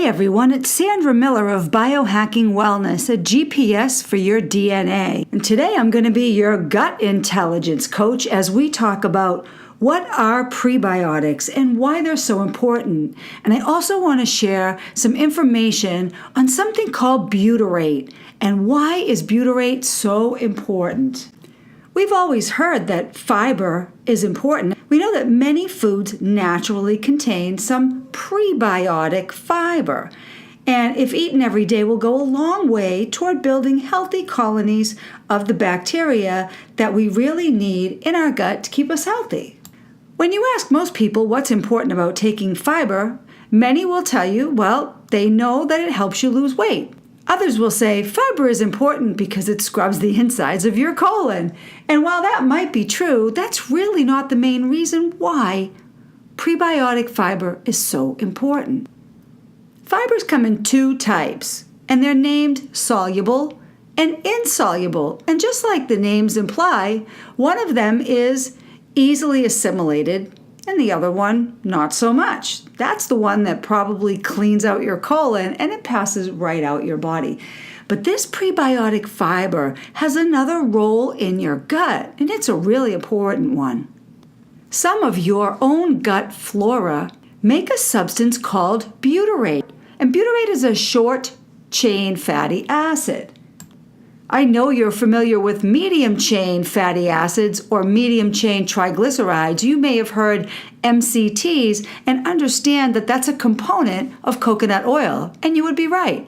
everyone, it's Sandra Miller of Biohacking Wellness, a GPS for your DNA. And today I'm going to be your gut intelligence coach as we talk about what are prebiotics and why they're so important. And I also want to share some information on something called butyrate and why is butyrate so important. We've always heard that fiber is important. We know that many foods naturally contain some prebiotic fiber. And if eaten every day, will go a long way toward building healthy colonies of the bacteria that we really need in our gut to keep us healthy. When you ask most people what's important about taking fiber, many will tell you, well, they know that it helps you lose weight. Others will say fiber is important because it scrubs the insides of your colon. And while that might be true, that's really not the main reason why prebiotic fiber is so important. Fibers come in two types, and they're named soluble and insoluble. And just like the names imply, one of them is easily assimilated, and the other one, not so much. That's the one that probably cleans out your colon and it passes right out your body. But this prebiotic fiber has another role in your gut, and it's a really important one. Some of your own gut flora make a substance called butyrate, and butyrate is a short-chain fatty acid. I know you're familiar with medium-chain fatty acids or medium-chain triglycerides. You may have heard MCTs and understand that that's a component of coconut oil, and you would be right.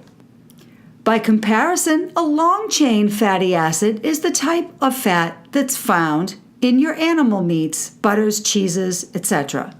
By comparison, a long-chain fatty acid is the type of fat that's found in your animal meats, butters, cheeses, etc.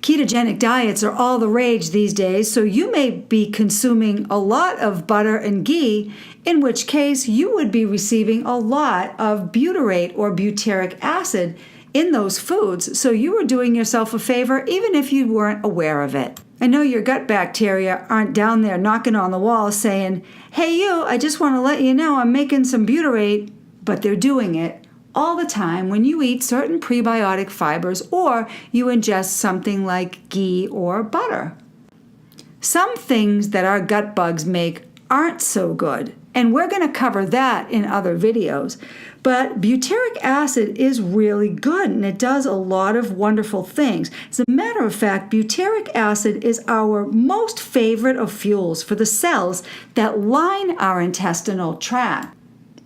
Ketogenic diets are all the rage these days, so you may be consuming a lot of butter and ghee, in which case you would be receiving a lot of butyrate or butyric acid in those foods, so you were doing yourself a favor even if you weren't aware of it. I know your gut bacteria aren't down there knocking on the wall saying, "Hey you, I just want to let you know I'm making some butyrate," but they're doing it all the time when you eat certain prebiotic fibers or you ingest something like ghee or butter. Some things that our gut bugs make aren't so good, and we're going to cover that in other videos. But butyric acid is really good, and it does a lot of wonderful things. As a matter of fact, butyric acid is our most favorite of fuels for the cells that line our intestinal tract.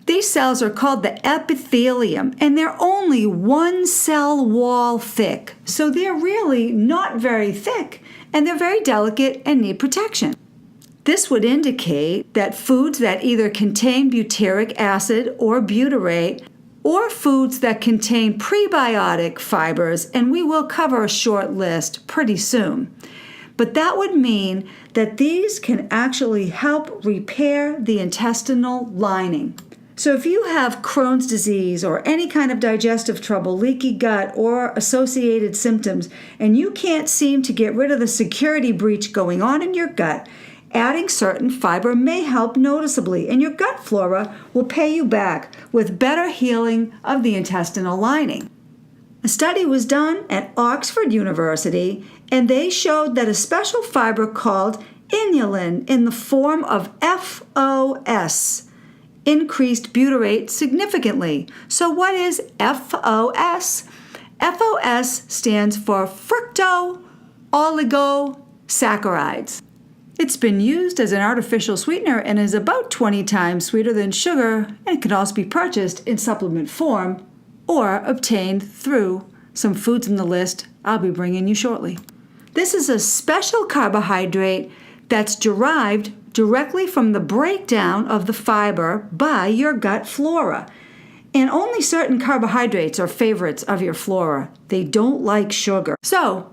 These cells are called the epithelium, and they're only one cell wall thick. So they're really not very thick, and they're very delicate and need protection. This would indicate that foods that either contain butyric acid or butyrate, or foods that contain prebiotic fibers, and we will cover a short list pretty soon. But that would mean that these can actually help repair the intestinal lining. So if you have Crohn's disease or any kind of digestive trouble, leaky gut, or associated symptoms, and you can't seem to get rid of the security breach going on in your gut, adding certain fiber may help noticeably, and your gut flora will pay you back with better healing of the intestinal lining. A study was done at Oxford University, and they showed that a special fiber called inulin in the form of Fos increased butyrate significantly. So what is Fos? Fos stands for fructooligosaccharides. It's been used as an artificial sweetener and is about 20 times sweeter than sugar, and it can also be purchased in supplement form or obtained through some foods in the list I'll be bringing you shortly. This is a special carbohydrate that's derived directly from the breakdown of the fiber by your gut flora. And only certain carbohydrates are favorites of your flora. They don't like sugar. So,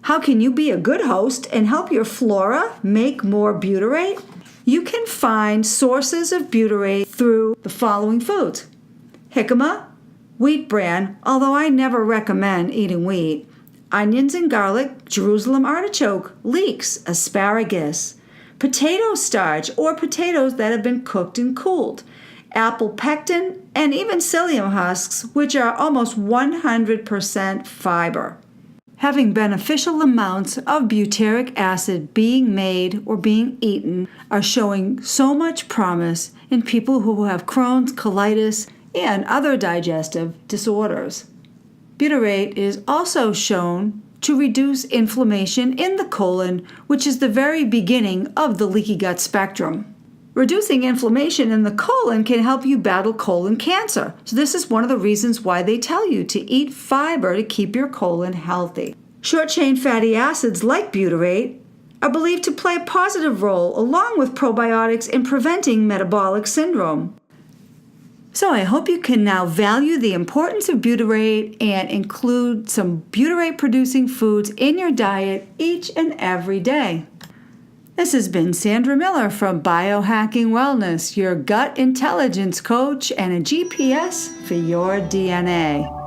how can you be a good host and help your flora make more butyrate? You can find sources of butyrate through the following foods: jicama, wheat bran, although I never recommend eating wheat, onions and garlic, Jerusalem artichoke, leeks, asparagus, potato starch or potatoes that have been cooked and cooled, apple pectin, and even psyllium husks, which are almost 100% fiber. Having beneficial amounts of butyric acid being made or being eaten are showing so much promise in people who have Crohn's, colitis, and other digestive disorders. Butyrate is also shown to reduce inflammation in the colon, which is the very beginning of the leaky gut spectrum. Reducing inflammation in the colon can help you battle colon cancer. So this is one of the reasons why they tell you to eat fiber to keep your colon healthy. Short-chain fatty acids like butyrate are believed to play a positive role along with probiotics in preventing metabolic syndrome. So I hope you can now value the importance of butyrate and include some butyrate-producing foods in your diet each and every day. This has been Sandra Miller from Biohacking Wellness, your gut intelligence coach and a GPS for your DNA.